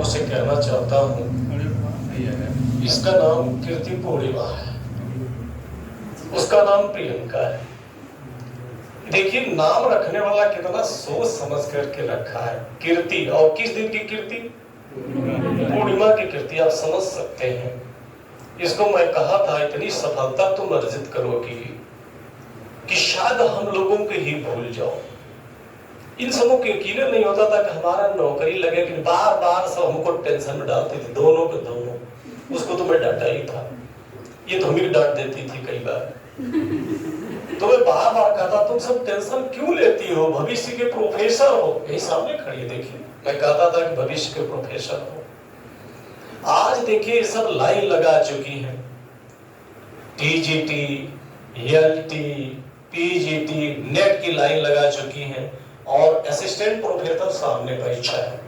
से कहना चाहता हूँ, इसका नाम कीर्ति पूर्णिमा है, उसका नाम प्रियंका है। देखिए नाम रखने वाला कितना सोच समझ करके रखा है। कीर्ति, और किस दिन की कीर्ति? पूर्णिमा की कीर्ति। आप समझ सकते हैं इसको मैं कहा था इतनी सफलता तुम अर्जित करोगी कि शायद हम लोगों के ही भूल जाओ। इन सबों को यकीन नहीं होता था कि हमारा नौकरी लगे, कि बार बार सब हमको टेंशन में डालते थे, दोनों के दोनों। उसको तो मैं डांटा ही था, ये तो हमें डांट देती थी कई बार। तो मैं बार बार कहता तुम सब टेंशन क्यों लेती हो, भविष्य के प्रोफेसर हो। यही सामने खड़ी है, देखिए मैं कहता था कि भविष्य के प्रोफेसर हो। आज देखिए सब लाइन लगा चुकी है, टीजीटी, एलटी, पीजीटी, नेट की लाइन लगा चुकी है, और असिस्टेंट प्रोफेसर सामने परीक्षा है,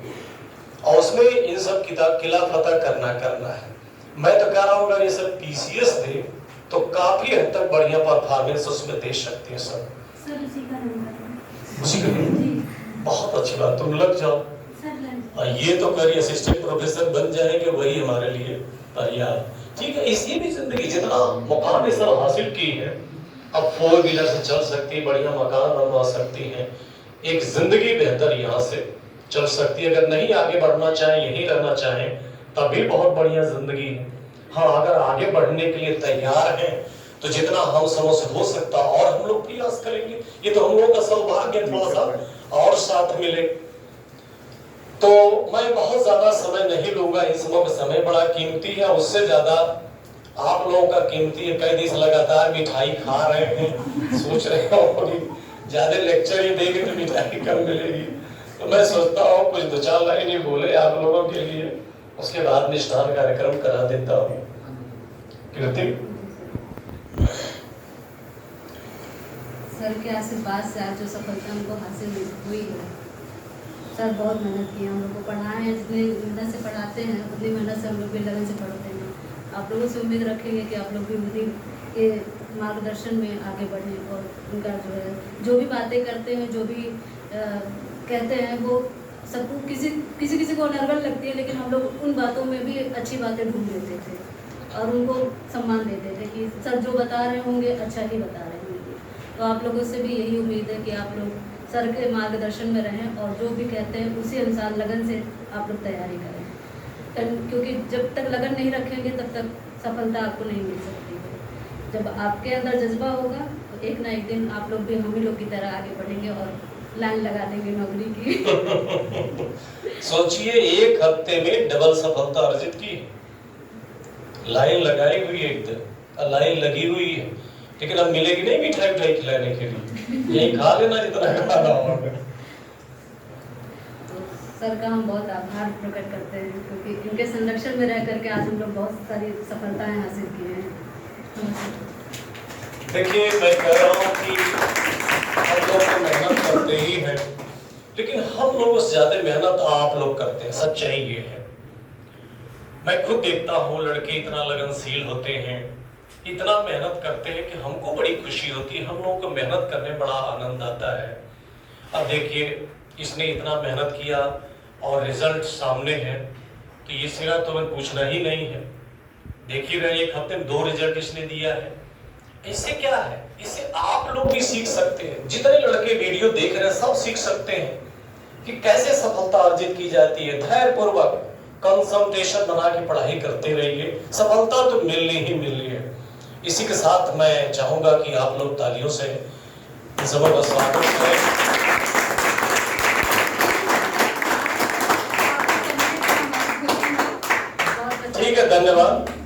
और उसमें इन सब किताब किला फतह करना है। मैं तो कह रहा हूँ अगर ये सब पीसीएस दे तो काफी हद तक बढ़िया परफॉर्मेंस उसमें दे सकते हैं सब। सर उसी का नंबर, उसी का बहुत अच्छी बात, तुम लग जाओ। ये तो करिए असिस्टेंट प्रोफेसर बन जाएंगे, वही हमारे लिए पर्याप्त। ठीक है, इसी भी जिंदगी जितना मुकाम ये सब हासिल की है, अब 4 व्हीलर से चल सकती है, बढ़िया मकान बनवा सकती है, एक जिंदगी बेहतर यहाँ से चल सकती है। अगर नहीं आगे बढ़ना चाहे, यहीं रहना चाहे, तब भी बहुत बढ़िया जिंदगी है। हाँ, अगर आगे बढ़ने के लिए तैयार हैं तो जितना हम समझ से हो सकता और हम लोग प्रयास करेंगे। ये तो हम लोगों का सौभाग्य, थोड़ा सा और साथ मिले। तो मैं बहुत ज्यादा समय नहीं लूंगा, इन सबों का समय बड़ा कीमती है, उससे ज्यादा आप लोगों का कीमती है। कई दिन लगातार मिठाई खा रहे हैं, सोच रहे हो ज्यादा लेक्चर ही देंगे तो मिठाई कम मिलेगी। तो मैं सोचता हूँ कुछ 2-4 लाइन ही बोले आप लोगों के लिए, उसके बाद निष्ठान कार्यक्रम करा देता हूँ। कीर्ति सर के आशीर्वाद से आज जो सफलता हमको हासिल हुई है, सर बहुत मेहनत की, हम लोग को पढ़ाए हैं, जितनी मेहनत से पढ़ाते हैं उतनी मेहनत से हम लोग भी लगन से पढ़ते हैं। आप लोगों से उम्मीद रखेंगे कि आप लोग भी उन्हीं के मार्गदर्शन में आगे बढ़ें, और उनका जो है जो भी बातें करते हैं, जो भी कहते हैं, वो सबको किसी को नर्वस लगती है, लेकिन हम लोग उन बातों में भी अच्छी बातें ढूंढ लेते थे और उनको सम्मान देते थे कि सर जो बता रहे होंगे अच्छा ही बता रहे होंगे। तो आप लोगों से भी यही उम्मीद है कि आप लोग सर के मार्गदर्शन में रहें और जो भी कहते हैं उसी अनुसार लगन से आप लोग तैयारी करें, क्योंकि जब तक लगन नहीं रखेंगे तब तक सफलता आपको नहीं मिल सकती है। जब आपके अंदर जज्बा होगा तो एक ना एक दिन आप लोग भी हम ही लोग की तरह आगे बढ़ेंगे और लाइन लगा देंगे नौकरी की। सोचिए 1 हफ्ते में डबल सफलता अर्जित की, लाइन लगाई हुई है, एकदम लाइन लगी हुई है, लेकिन अब मिलेगी नहीं मिठाई उठाई खिलाने के लिए, यही खा लेना जितना खाना होगा। तो सर का हम बहुत आभार प्रकट करते हैं, क्योंकि इनके संरक्षण में रह करके आज हम लोग बहुत सारी सफलताएं हासिल की हैं। देखिए मैं कह रहा हूँ कि हम लोग तो मेहनत करते ही हैं, लेकिन हम लोगों से ज्यादा मेहनत आप लोग करते हैं, सच्चाई ये है। मैं खुद देखता हूँ लड़के इतना लगनशील होते हैं, इतना मेहनत करते हैं कि हमको बड़ी खुशी होती है, हम लोगों को मेहनत करने में बड़ा आनंद आता है। अब देखिए इसने इतना मेहनत किया और रिजल्ट सामने है, तो ये सिरा तो मैं पूछना ही नहीं है। देखिए 1 हफ्ते में 2 रिजल्ट इसने दिया है। इससे क्या है, इससे आप लोग भी सीख सकते हैं, जितने लड़के वीडियो देख रहे हैं सब सीख सकते हैं कि कैसे सफलता अर्जित की जाती है। धैर्य पूर्वक कंसंट्रेशन बना के पढ़ाई करते रहिए, सफलता तो मिलनी ही मिलनी है। इसी के साथ मैं चाहूंगा कि आप लोग तालियों से जबरदस्त स्वागत करें। ठीक है, धन्यवाद।